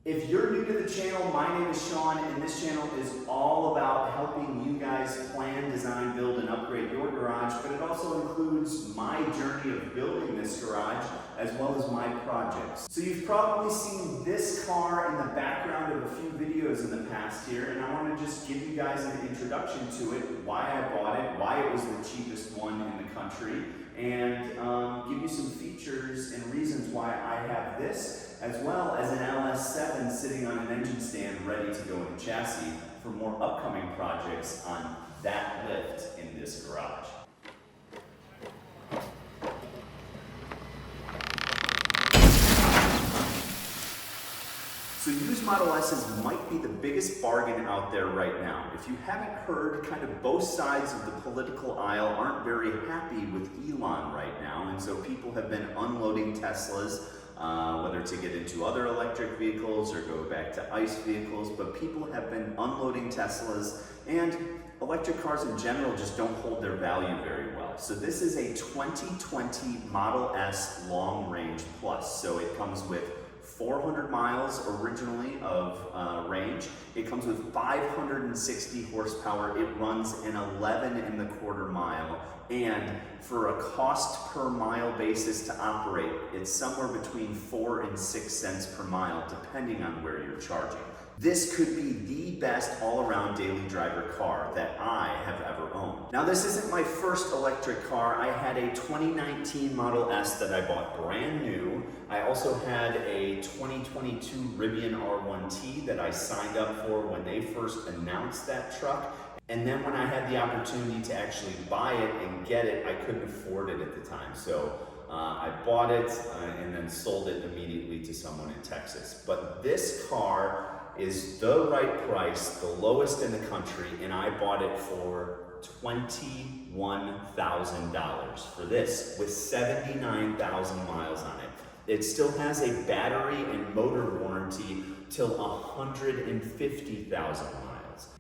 If you're new to the channel, my name is Sean, and this channel is all about helping you guys plan, design, build, and upgrade your garage, but it also includes my journey of building this garage, as well as my projects. So you've probably seen this car in the background of a few videos in the past here, and I want to just give you guys an introduction to it, why I bought it, why it was the cheapest one in the country, and give you some features and reasons why I have this, as well as an LS7 sitting on an engine stand ready to go in a chassis for more upcoming projects on that lift in this garage. So used Model S's might be the biggest bargain out there right now. If you haven't heard, kind of both sides of the political aisle aren't very happy with Elon right now, and so people have been unloading Teslas, whether to get into other electric vehicles or go back to ICE vehicles, but people have been unloading Teslas, and electric cars in general just don't hold their value very well. So this is a 2020 Model S Long Range Plus. So it comes with 400 miles originally of range. It comes with 560 horsepower. It runs an 11 1/4 mile. And for a cost per mile basis to operate, it's somewhere between 4 and 6 cents per mile, depending on where you're charging. This could be the best all-around daily driver car that I have ever owned. Now, this isn't my first electric car. I had a 2019 Model S that I bought brand new. I also had a 2022 Rivian R1T that I signed up for when they first announced that truck. And then when I had the opportunity to actually buy it and get it, I couldn't afford it at the time. So I bought it and then sold it immediately to someone in Texas. But this car is the right price, the lowest in the country, and I bought it for $21,000 for this with 79,000 miles on it. It still has a battery and motor warranty till 150,000 miles.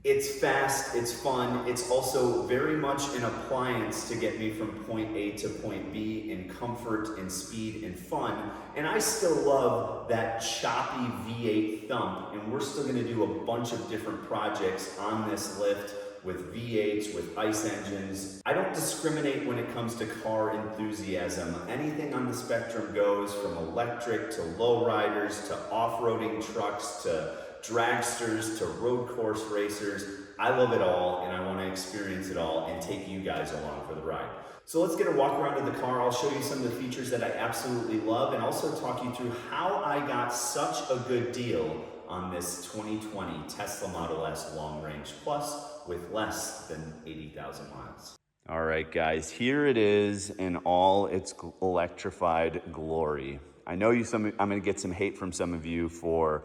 It's fast, it's fun, it's also very much an appliance to get me from point A to point B in comfort and speed and fun. And I still love that choppy V8 thump, and we're still gonna do a bunch of different projects on this lift with V8s, with ICE engines. I don't discriminate when it comes to car enthusiasm. Anything on the spectrum goes, from electric to lowriders to off-roading trucks to dragsters to road course racers. I love it all, and I want to experience it all and take you guys along for the ride. So let's get a walk around of the car. I'll show you some of the features that I absolutely love and also talk you through how I got such a good deal on this 2020 Tesla Model S Long Range Plus with less than 80,000 miles. All right, guys, here it is in all its electrified glory. I know I'm gonna get some hate from some of you for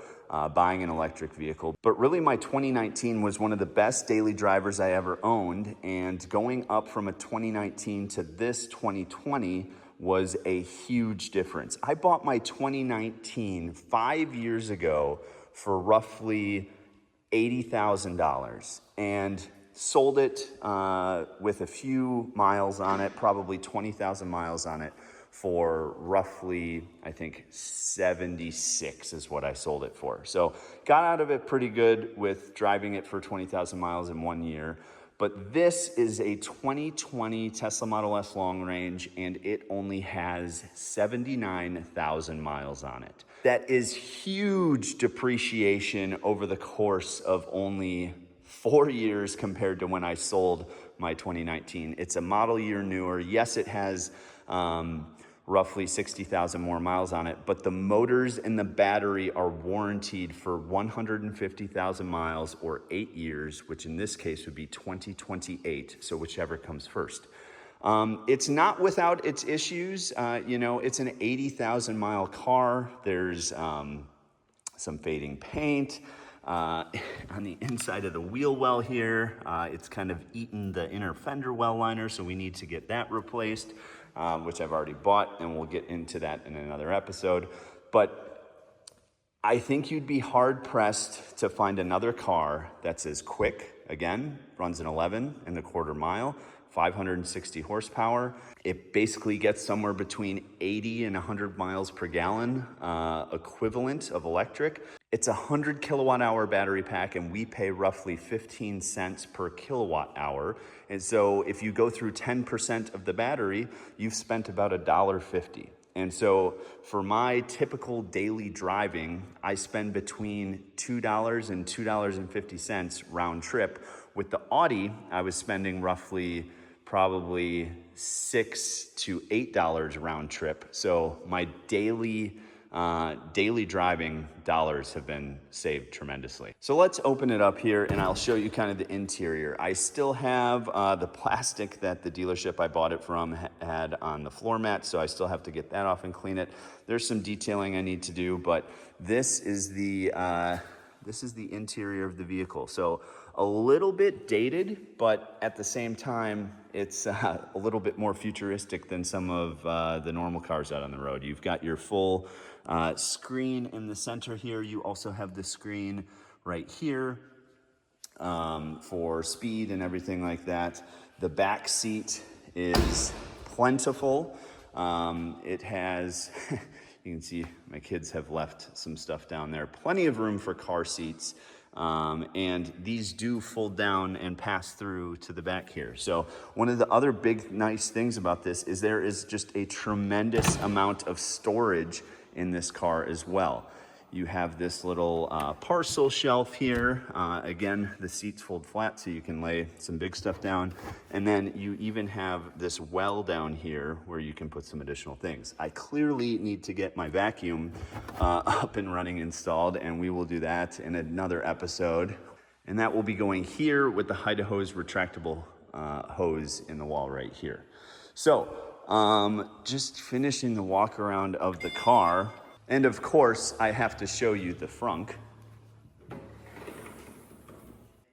buying an electric vehicle, but really my 2019 was one of the best daily drivers I ever owned, and going up from a 2019 to this 2020 was a huge difference. I bought my 2019 5 years ago for roughly $80,000 and sold it with a few miles on it, probably 20,000 miles on it, for roughly, I think 76 is what I sold it for. So got out of it pretty good with driving it for 20,000 miles in 1 year. But this is a 2020 Tesla Model S Long Range, and it only has 79,000 miles on it. That is huge depreciation over the course of only 4 years compared to when I sold my 2019. It's a model year newer. Yes, it has roughly 60,000 more miles on it, but the motors and the battery are warranted for 150,000 miles or 8 years, which in this case would be 2028, so whichever comes first. It's not without its issues. It's an 80,000 mile car. There's some fading paint on the inside of the wheel well here. It's kind of eaten the inner fender well liner, so we need to get that replaced, which I've already bought, and we'll get into that in another episode. But I think you'd be hard pressed to find another car that's as quick. Again, runs an 11 1/4 mile, 560 horsepower. It basically gets somewhere between 80 and 100 miles per gallon equivalent of electric. It's a 100 kilowatt hour battery pack, and we pay roughly 15 cents per kilowatt hour. And so if you go through 10% of the battery, you've spent about $1.50. And so for my typical daily driving, I spend between $2 and $2.50 round trip. With the Audi, I was spending roughly probably $6 to $8 round trip. So my daily driving dollars have been saved tremendously. So let's open it up here and I'll show you kind of the interior. I still have the plastic that the dealership I bought it from had on the floor mat, so I still have to get that off and clean it. There's some detailing I need to do, but this is the interior of the vehicle. So a little bit dated, but at the same time, it's a little bit more futuristic than some of the normal cars out on the road. You've got your full screen in the center here. You also have the screen right here for speed and everything like that. The back seat is plentiful. It has, you can see my kids have left some stuff down there. Plenty of room for car seats. And these do fold down and pass through to the back here. So one of the other big nice things about this is there is just a tremendous amount of storage in this car as well. You have this little parcel shelf here. Again, the seats fold flat so you can lay some big stuff down. And then you even have this well down here where you can put some additional things. I clearly need to get my vacuum up and running installed, and we will do that in another episode. And that will be going here with the hide-a-hose retractable hose in the wall right here. So just finishing the walk around of the car. And of course, I have to show you the frunk.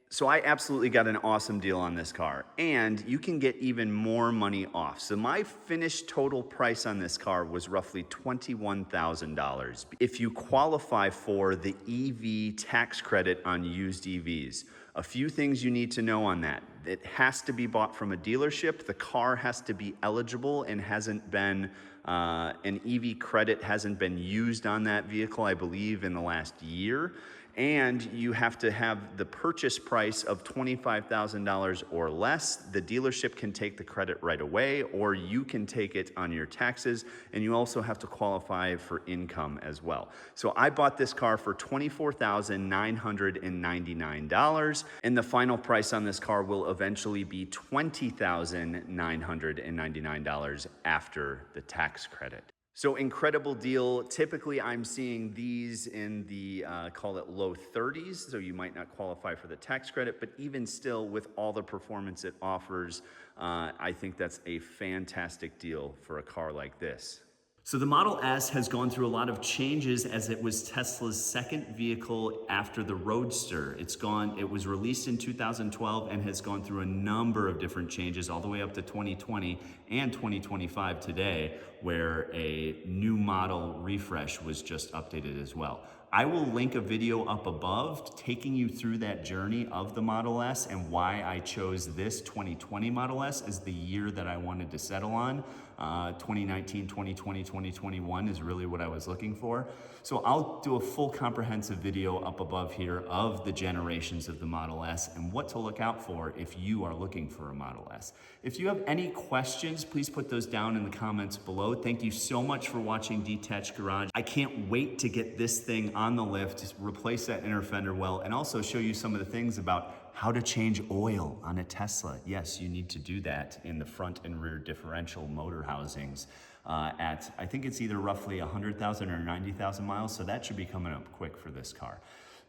So I absolutely got an awesome deal on this car, and you can get even more money off. So my finished total price on this car was roughly $21,000. If you qualify for the EV tax credit on used EVs, a few things you need to know on that. It has to be bought from a dealership. The car has to be eligible and hasn't been an EV credit hasn't been used on that vehicle, I believe, in the last year. And you have to have the purchase price of $25,000 or less. The dealership can take the credit right away, or you can take it on your taxes, and you also have to qualify for income as well. So I bought this car for $24,999, and the final price on this car will eventually be $20,999 after the tax credit. So incredible deal. Typically, I'm seeing these in the, call it low 30s, so you might not qualify for the tax credit, but even still, with all the performance it offers, I think that's a fantastic deal for a car like this. So the Model S has gone through a lot of changes as it was Tesla's second vehicle after the Roadster. It was released in 2012 and has gone through a number of different changes all the way up to 2020 and 2025 today, where a new model refresh was just updated as well. I will link a video up above taking you through that journey of the Model S and why I chose this 2020 Model S as the year that I wanted to settle on. 2019, 2020, 2021 is really what I was looking for. So I'll do a full comprehensive video up above here of the generations of the Model S and what to look out for if you are looking for a Model S. If you have any questions, please put those down in the comments below. Thank you so much for watching Detached Garage. I can't wait to get this thing on the lift, replace that inner fender well, and also show you some of the things about how to change oil on a Tesla. Yes, you need to do that in the front and rear differential motor housings at, I think it's either roughly 100,000 or 90,000 miles, so that should be coming up quick for this car.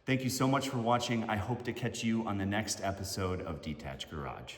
Thank you so much for watching. I hope to catch you on the next episode of Detached Garage.